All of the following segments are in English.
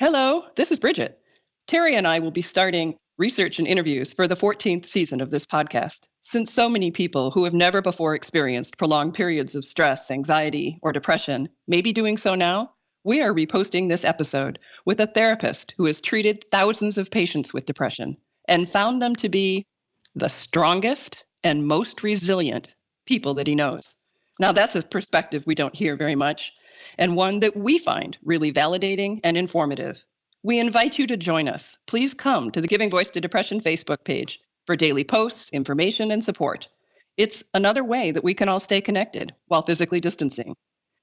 Hello, this is Bridget. Terry and I will be starting research and interviews for the 14th season of this podcast. Since so many people who have never before experienced prolonged periods of stress, anxiety, or depression may be doing so now, we are reposting this episode with a therapist who has treated thousands of patients with depression and found them to be the strongest and most resilient people that he knows. Now, that's a perspective we don't hear very much, and one that we find really validating and informative. We invite you to join us. Please come to the Giving Voice to Depression Facebook page for daily posts, information, and support. It's another way that we can all stay connected while physically distancing.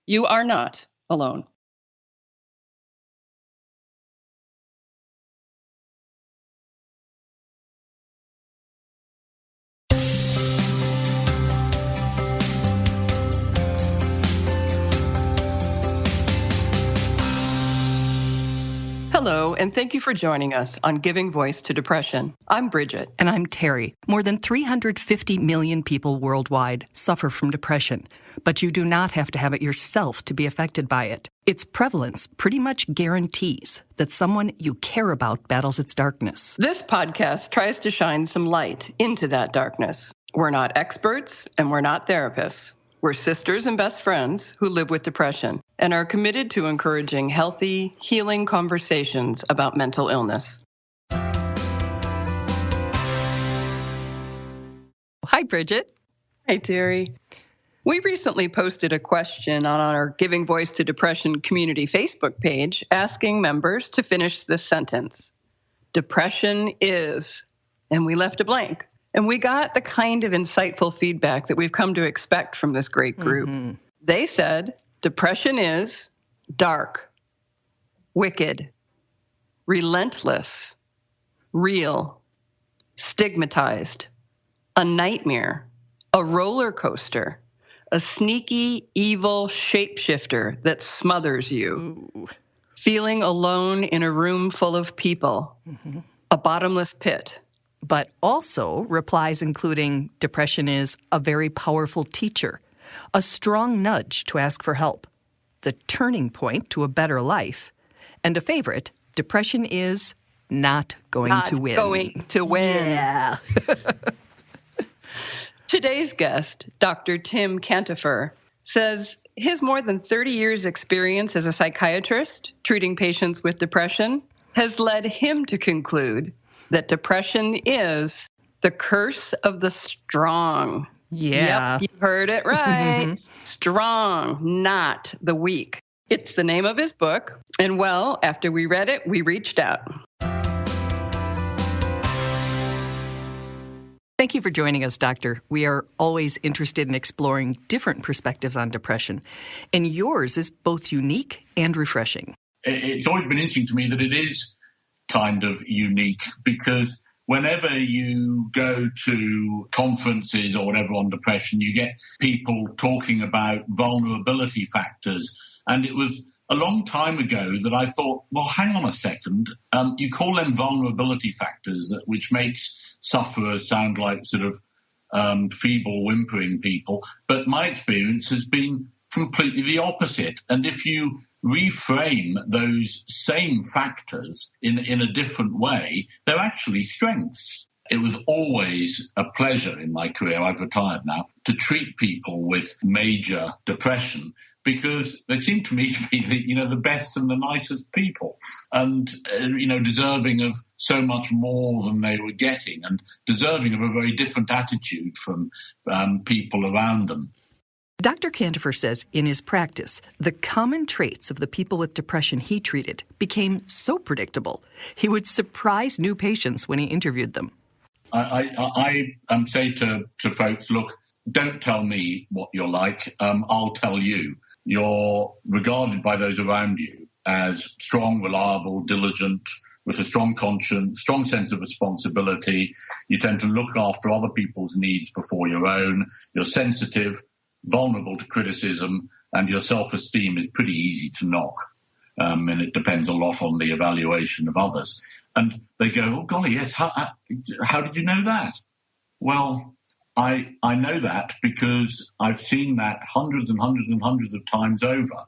You are not alone. Hello, and thank you for joining us on Giving Voice to Depression. I'm Bridget. And I'm Terry. More than 350 million people worldwide suffer from depression, but you do not have to have it yourself to be affected by it. Its prevalence pretty much guarantees that someone you care about battles its darkness. This podcast tries to shine some light into that darkness. We're not experts, and we're not therapists. We're sisters and best friends who live with depression and are committed to encouraging healthy, healing conversations about mental illness. Hi, Bridget. Hi, Terry. We recently posted a question on our Giving Voice to Depression community Facebook page asking members to finish this sentence. Depression is, and we left a blank. And we got the kind of insightful feedback that we've come to expect from this great group. Mm-hmm. They said, depression is dark, wicked, relentless, real, stigmatized, a nightmare, a roller coaster, a sneaky, evil shapeshifter that smothers you, Ooh. Feeling alone in a room full of people, mm-hmm. a bottomless pit. But also replies including depression is a very powerful teacher, a strong nudge to ask for help, the turning point to a better life, and a favorite, depression is not going to win. Not going to win. Yeah. Today's guest, Dr. Tim Cantopher, says his more than 30 years' experience as a psychiatrist treating patients with depression has led him to conclude that depression is the curse of the strong. Yeah. Yep, you heard it right. Strong, not the weak. It's the name of his book. And well, after we read it, we reached out. Thank you for joining us, Doctor. We are always interested in exploring different perspectives on depression. And yours is both unique and refreshing. It's always been interesting to me that it is kind of unique because whenever you go to conferences or whatever on depression, you get people talking about vulnerability factors. And it was a long time ago that I thought, well, hang on a second. You call them vulnerability factors, which makes sufferers sound like sort of feeble, whimpering people. But my experience has been completely the opposite. And if you reframe those same factors in a different way, they're actually strengths. It was always a pleasure in my career, I've retired now, to treat people with major depression because they seem to me to be the best and the nicest people and, deserving of so much more than they were getting and deserving of a very different attitude from people around them. Dr. Cantopher says in his practice, the common traits of the people with depression he treated became so predictable, he would surprise new patients when he interviewed them. I say to folks, look, don't tell me what you're like. I'll tell you. You're regarded by those around you as strong, reliable, diligent, with a strong conscience, strong sense of responsibility. You tend to look after other people's needs before your own. You're sensitive, vulnerable to criticism, and your self-esteem is pretty easy to knock. And it depends a lot on the evaluation of others. And they go, oh, golly, yes, how did you know that? Well, I know that because I've seen that hundreds and hundreds and hundreds of times over.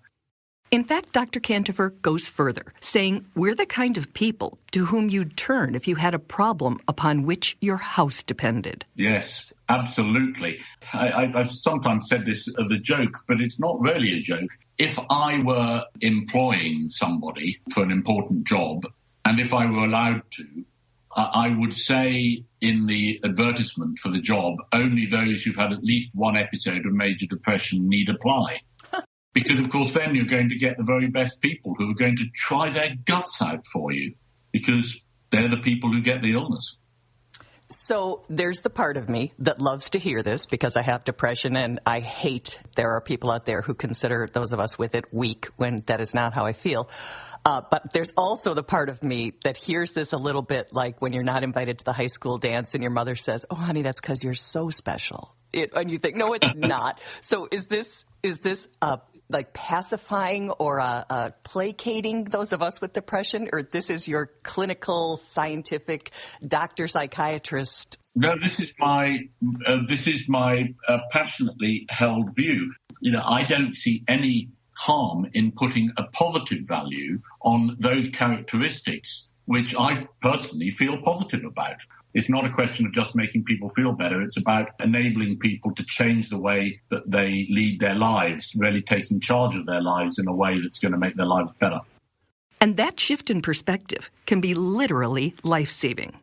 In fact, Dr. Cantopher goes further, saying we're the kind of people to whom you'd turn if you had a problem upon which your house depended. Yes, absolutely. I've sometimes said this as a joke, but it's not really a joke. If I were employing somebody for an important job, and if I were allowed to, I would say in the advertisement for the job, only those who've had at least one episode of major depression need apply. Because, of course, then you're going to get the very best people who are going to try their guts out for you, because they're the people who get the illness. So there's the part of me that loves to hear this because I have depression, and I hate there are people out there who consider those of us with it weak when that is not how I feel. But there's also the part of me that hears this a little bit like when you're not invited to the high school dance and your mother says, "Oh, honey, that's because you're so special." And you think, no, it's not. So is this like pacifying or placating those of us with depression, or this is your clinical, scientific, doctor, psychiatrist? No, this is my passionately held view. I don't see any harm in putting a positive value on those characteristics which I personally feel positive about. It's not a question of just making people feel better. It's about enabling people to change the way that they lead their lives, really taking charge of their lives in a way that's going to make their lives better. And that shift in perspective can be literally life-saving.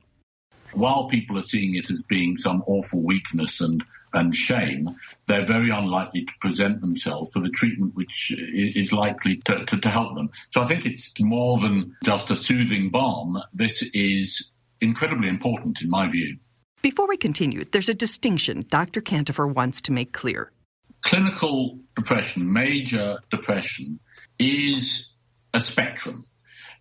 While people are seeing it as being some awful weakness and shame, they're very unlikely to present themselves for the treatment which is likely to help them. So I think it's more than just a soothing balm. This is incredibly important in my view. Before we continue, there's a distinction Dr. Cantopher wants to make clear. Clinical depression, major depression, is a spectrum.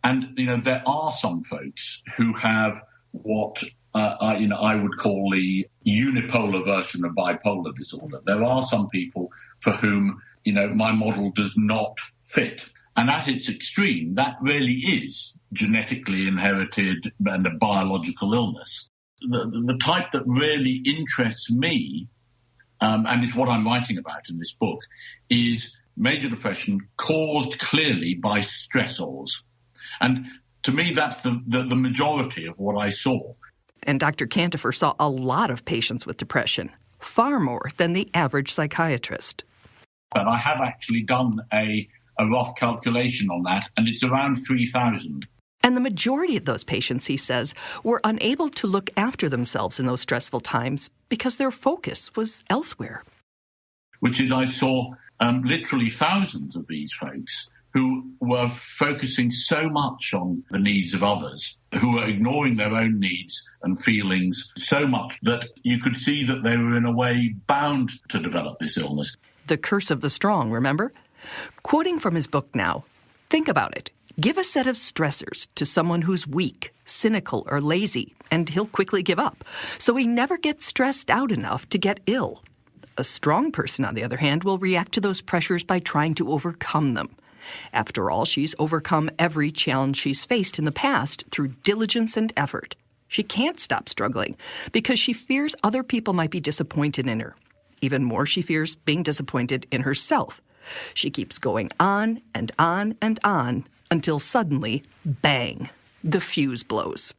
And, there are some folks who have what I would call the unipolar version of bipolar disorder. There are some people for whom, my model does not fit. And at its extreme, that really is genetically inherited and a biological illness. The type that really interests me, and is what I'm writing about in this book, is major depression caused clearly by stressors. And to me, that's the majority of what I saw. And Dr. Cantopher saw a lot of patients with depression, far more than the average psychiatrist. And I have actually done a rough calculation on that, and it's around 3,000. And the majority of those patients, he says, were unable to look after themselves in those stressful times because their focus was elsewhere. Which is, I saw literally thousands of these folks who were focusing so much on the needs of others, who were ignoring their own needs and feelings so much that you could see that they were in a way bound to develop this illness. The curse of the strong, remember? Quoting from his book now, think about it. Give a set of stressors to someone who's weak, cynical, or lazy, and he'll quickly give up. So he never gets stressed out enough to get ill. A strong person, on the other hand, will react to those pressures by trying to overcome them. After all, she's overcome every challenge she's faced in the past through diligence and effort. She can't stop struggling because she fears other people might be disappointed in her. Even more, she fears being disappointed in herself. She keeps going on and on and on until suddenly, bang, the fuse blows.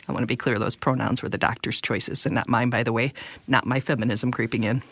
I want to be clear, those pronouns were the doctor's choices and not mine, by the way, not my feminism creeping in.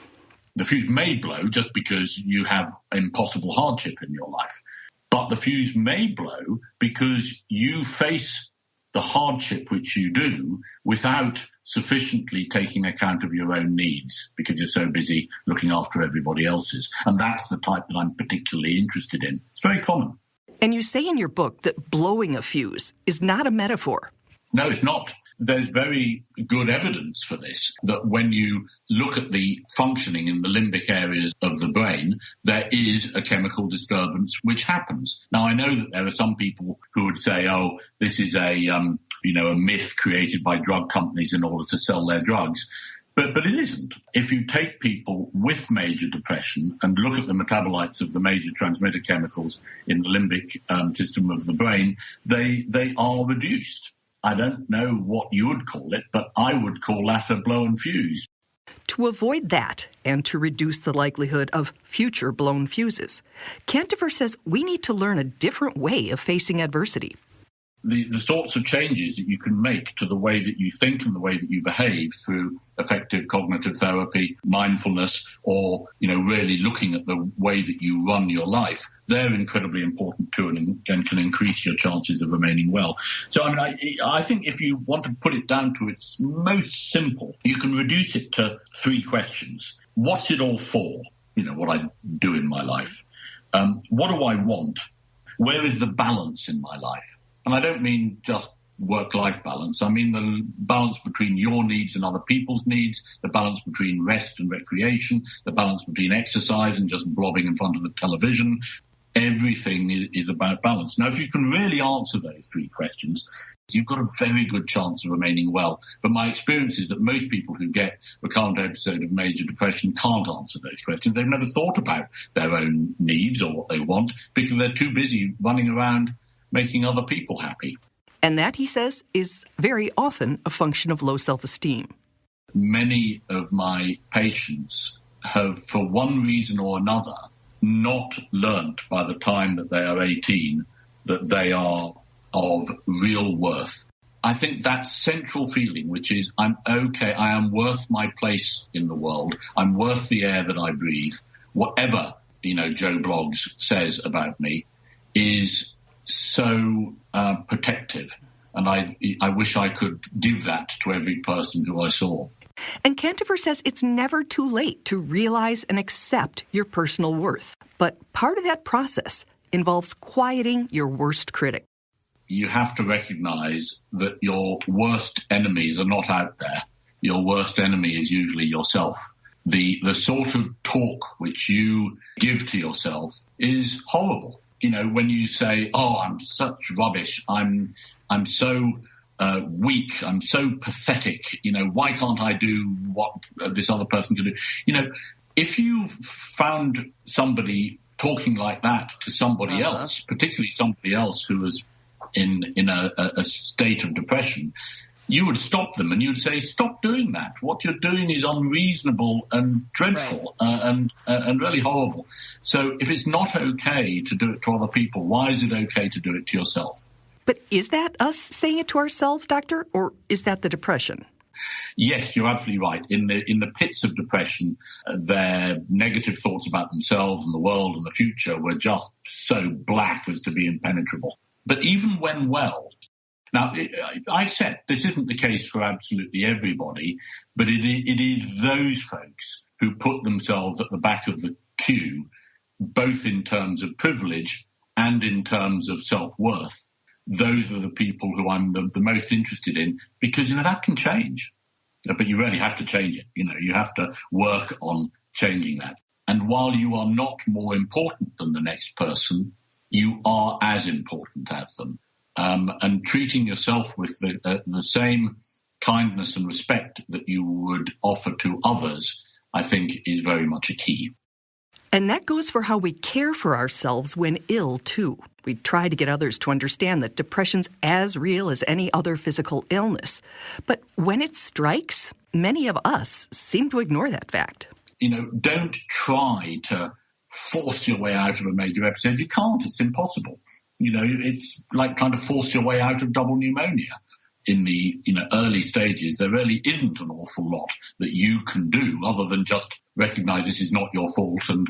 The fuse may blow just because you have impossible hardship in your life. But the fuse may blow because you face the hardship which you do without sufficiently taking account of your own needs because you're so busy looking after everybody else's. And that's the type that I'm particularly interested in. It's very common. And you say in your book that blowing a fuse is not a metaphor. No, it's not. There's very good evidence for this, that when you look at the functioning in the limbic areas of the brain, there is a chemical disturbance which happens. Now, I know that there are some people who would say, oh, this is a myth created by drug companies in order to sell their drugs. But it isn't. If you take people with major depression and look at the metabolites of the major transmitter chemicals in the limbic system of the brain, they are reduced. I don't know what you would call it, but I would call that a blow and fuse. To avoid that and to reduce the likelihood of future blown fuses, Cantopher says we need to learn a different way of facing adversity. The sorts of changes that you can make to the way that you think and the way that you behave through effective cognitive therapy, mindfulness, or, really looking at the way that you run your life, they're incredibly important too and can increase your chances of remaining well. So, I think if you want to put it down to its most simple, you can reduce it to 3 questions. What's it all for? What I do in my life. What do I want? Where is the balance in my life? And I don't mean just work-life balance. I mean the balance between your needs and other people's needs, the balance between rest and recreation, the balance between exercise and just blobbing in front of the television. Everything is about balance. Now, if you can really answer those 3 questions, you've got a very good chance of remaining well. But my experience is that most people who get a recurrent episode of major depression can't answer those questions. They've never thought about their own needs or what they want because they're too busy running around making other people happy. And that, he says, is very often a function of low self-esteem. Many of my patients have, for one reason or another, not learnt by the time that they are 18 that they are of real worth. I think that central feeling, which is I'm okay, I am worth my place in the world, I'm worth the air that I breathe, whatever, Joe Bloggs says about me, is so protective. And I wish I could give that to every person who I saw. And Cantopher says it's never too late to realize and accept your personal worth. But part of that process involves quieting your worst critic. You have to recognize that your worst enemies are not out there. Your worst enemy is usually yourself. The sort of talk which you give to yourself is horrible. When you say, "Oh, I'm such rubbish. I'm so weak. I'm so pathetic. Why can't I do what this other person can do?" If you found somebody talking like that to somebody else, particularly somebody else who was in a state of depression, you would stop them and you would say, "Stop doing that. What you're doing is unreasonable and dreadful, and really horrible." So if it's not okay to do it to other people, why is it okay to do it to yourself? But is that us saying it to ourselves, Doctor, or is that the depression? Yes, you're absolutely right. In the pits of depression, their negative thoughts about themselves and the world and the future were just so black as to be impenetrable. But even when well, now, I accept this isn't the case for absolutely everybody, but it is those folks who put themselves at the back of the queue, both in terms of privilege and in terms of self-worth. Those are the people who I'm the most interested in because, that can change. But you really have to change it. You have to work on changing that. And while you are not more important than the next person, you are as important as them. And treating yourself with the same kindness and respect that you would offer to others, I think, is very much a key. And that goes for how we care for ourselves when ill, too. We try to get others to understand that depression's as real as any other physical illness. But when it strikes, many of us seem to ignore that fact. Don't try to force your way out of a major episode. You can't. It's impossible. It's like trying to force your way out of double pneumonia. In the early stages, there really isn't an awful lot that you can do other than just recognize this is not your fault and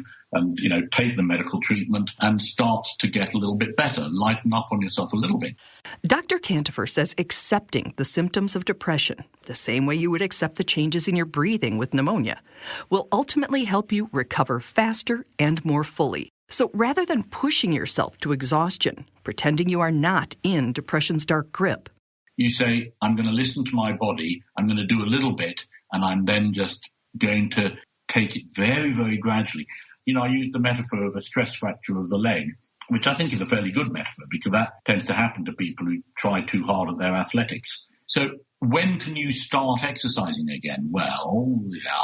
take the medical treatment and start to get a little bit better, lighten up on yourself a little bit. Dr. Cantopher says accepting the symptoms of depression, the same way you would accept the changes in your breathing with pneumonia, will ultimately help you recover faster and more fully. So rather than pushing yourself to exhaustion, pretending you are not in depression's dark grip, you say, I'm going to listen to my body, I'm going to do a little bit, and I'm then just going to take it very, very gradually. I use the metaphor of a stress fracture of the leg, which I think is a fairly good metaphor because that tends to happen to people who try too hard at their athletics. So when can you start exercising again? Well,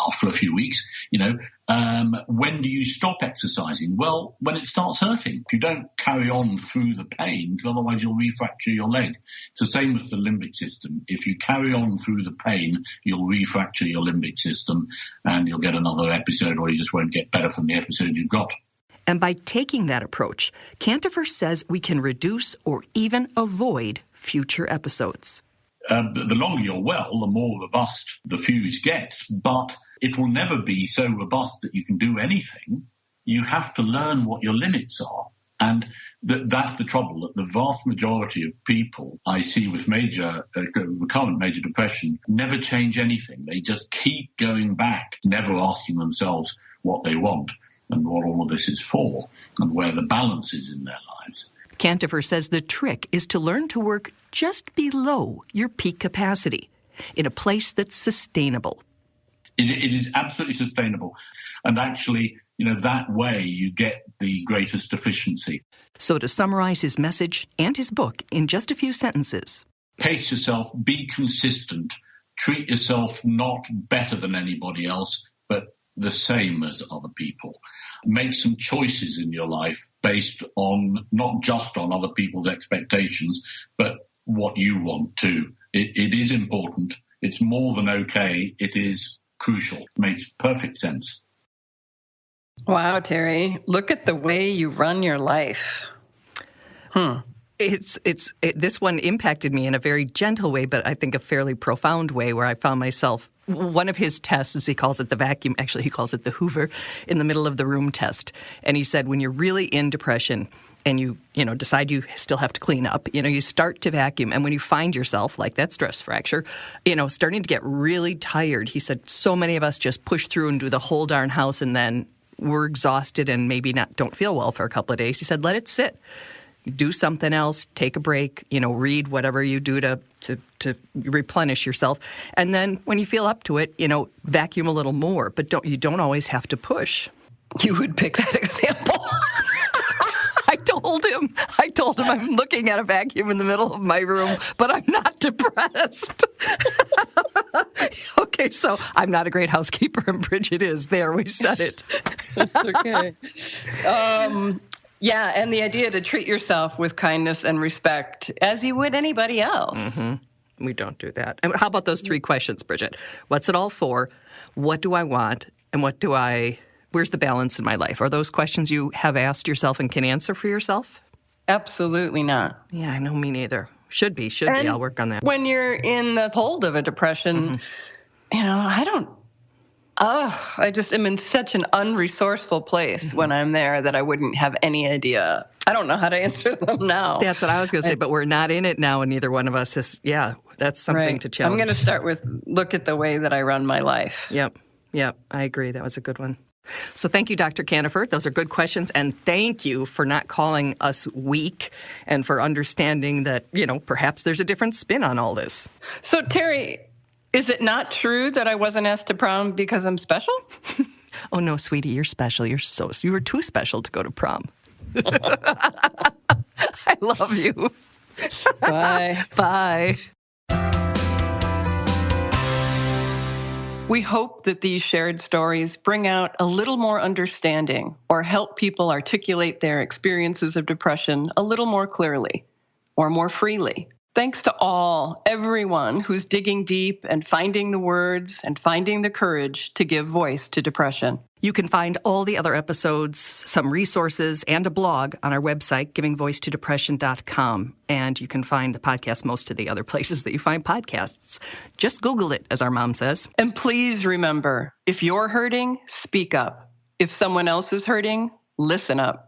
after a few weeks, when do you stop exercising? Well, when it starts hurting. You don't carry on through the pain, because otherwise you'll refracture your leg. It's the same with the limbic system. If you carry on through the pain, you'll refracture your limbic system and you'll get another episode, or you just won't get better from the episode you've got. And by taking that approach, Cantopher says we can reduce or even avoid future episodes. The longer you're well, the more robust the fuse gets, but it will never be so robust that you can do anything. You have to learn what your limits are. And that's the trouble, that the vast majority of people I see with recurrent major depression never change anything. They just keep going back, never asking themselves what they want and what all of this is for and where the balance is in their lives. Cantopher says the trick is to learn to work just below your peak capacity, in a place that's sustainable. It is absolutely sustainable. And actually, that way you get the greatest efficiency. So to summarize his message and his book in just a few sentences. Pace yourself, be consistent, treat yourself not better than anybody else, but the same as other people. Make some choices in your life based on, not just on other people's expectations, but what you want too. It is important. It's more than okay. It is crucial. It makes perfect sense. Wow, Terry, look at the way you run your life. This one impacted me in a very gentle way, but I think a fairly profound way, where I found myself, one of his tests, as he calls it, the vacuum, actually he calls it the Hoover, in the middle of the room test. And he said, when you're really in depression and you decide you still have to clean up, you start to vacuum. And when you find yourself, like that stress fracture, starting to get really tired, he said, so many of us just push through and do the whole darn house, and then we're exhausted and maybe don't feel well for a couple of days. He said, let it sit. Do something else, take a break, read whatever you do to replenish yourself. And then when you feel up to it, vacuum a little more. But you don't always have to push. You would pick that example. I told him I'm looking at a vacuum in the middle of my room, but I'm not depressed. Okay, so I'm not a great housekeeper, and Bridget is. There, we said it. That's okay. Yeah, and the idea to treat yourself with kindness and respect as you would anybody else. Mm-hmm. We don't do that. And how about those 3 questions, Bridget? What's it all for? What do I want? And where's the balance in my life? Are those questions you have asked yourself and can answer for yourself? Absolutely not. Yeah, I know, me neither. Should be. I'll work on that. When you're in the hold of a depression, I just am in such an unresourced place when I'm there that I wouldn't have any idea. I don't know how to answer them now. That's what I was going to say, but we're not in it now, and neither one of us is. Yeah, that's something to challenge. I'm going to start with look at the way that I run my life. Yep, I agree. That was a good one. So thank you, Dr. Cantopher. Those are good questions, and thank you for not calling us weak and for understanding that, perhaps there's a different spin on all this. So, Terry, is it not true that I wasn't asked to prom because I'm special? Oh, no, sweetie, you're special. You were too special to go to prom. I love you. Bye. Bye. We hope that these shared stories bring out a little more understanding or help people articulate their experiences of depression a little more clearly or more freely. Thanks to everyone who's digging deep and finding the words and finding the courage to give voice to depression. You can find all the other episodes, some resources, and a blog on our website, givingvoicetodepression.com. And you can find the podcast most of the other places that you find podcasts. Just Google it, as our mom says. And please remember, if you're hurting, speak up. If someone else is hurting, listen up.